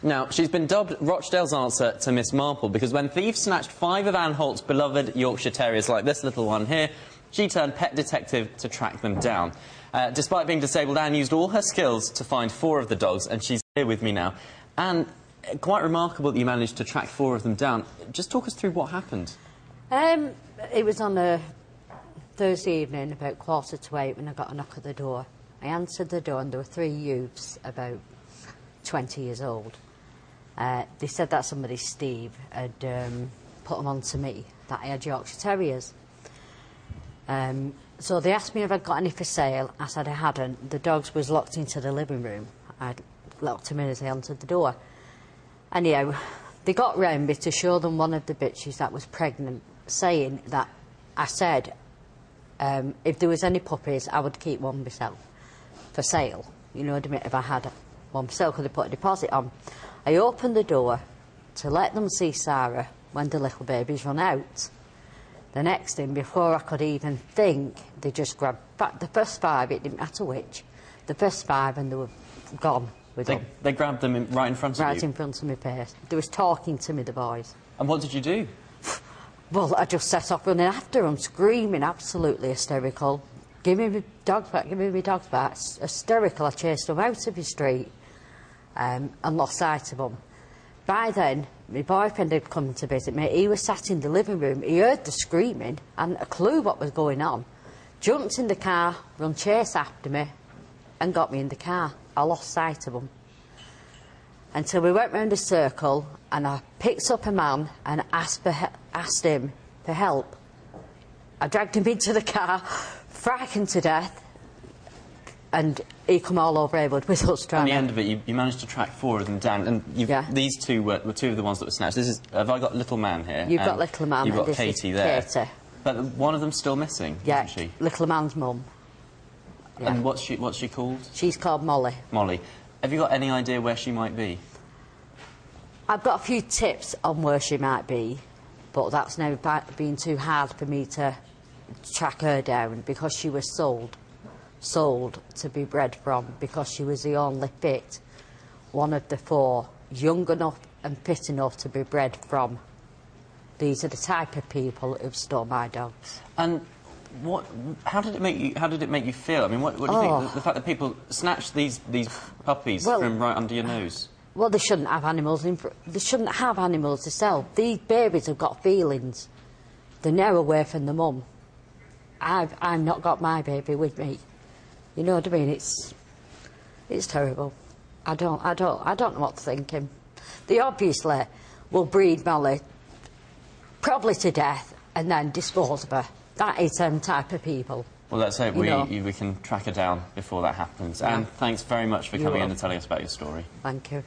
Now, she's been dubbed Rochdale's answer to Miss Marple because when thieves snatched 5 of Anne Holt's beloved Yorkshire Terriers like this little one here, she turned pet detective to track them down. Despite being disabled, Anne used all her skills to find 4 of the dogs, and she's here with me now. Anne, quite remarkable that you managed to track 4 of them down. Just talk us through what happened. It was on a Thursday evening, about 7:45, when I got a knock at the door. I answered the door and there were 3 youths, about 20 years old. They said that somebody, Steve, had put them on to me, that I had Yorkshire Terriers. So they asked me if I'd got any for sale. I said I hadn't. The dogs was locked into the living room. I'd locked them in as I answered the door. Anyhow, they got round me to show them one of the bitches that was pregnant, saying that I said if there was any puppies, I would keep one myself for sale. You know what I mean? If I had one myself, could I put a deposit on? I opened the door to let them see Sarah when the little babies run out. The next thing, before I could even think, they just grabbed back the first 5, it didn't matter which, the first 5, and they were gone with them. They grabbed them right in front of you? Right in front of my face. They was talking to me, the boys. And what did you do? Well, I just set off running after them, screaming, absolutely hysterical. Give me my dogs back, give me my dogs back. Hysterical, I chased them out of the street and lost sight of them. By then, my boyfriend had come to visit me. He was sat in the living room. He heard the screaming, hadn't a clue what was going on. Jumped in the car, run chase after me, and got me in the car. I lost sight of him. Until we went round a circle, and I picked up a man and asked him for help. I dragged him into the car, frightened to death, and he come all over Haywood with us trying. At the end of it, you managed to track 4 of them down, and these 2 were 2 of the ones that were snatched. Have I got little man here? You've got little man. You've got Katie there. Katie. But one of them's still missing, yeah, isn't she? Little man's mum. Yeah. And what's she called? She's called Molly. Molly. Have you got any idea where she might be? I've got a few tips on where she might be, but that's now been too hard for me to track her down because she was sold to be bred from, because she was the only fit one of the 4 young enough and fit enough to be bred from. These are the type of people who've stole my dogs. And how did it make you feel? I mean, what do you think? The fact that people snatched these puppies from right under your nose. Well, they shouldn't have animals they shouldn't have animals to sell. These babies have got feelings. They're now away from the mum. I've not got my baby with me. You know what I mean? It's terrible. I don't know what to think. They obviously will breed Molly probably to death and then dispose of her. That is type of people. Well, let's hope we can track her down before that happens. Yeah. And thanks very much for coming in and telling us about your story. Thank you.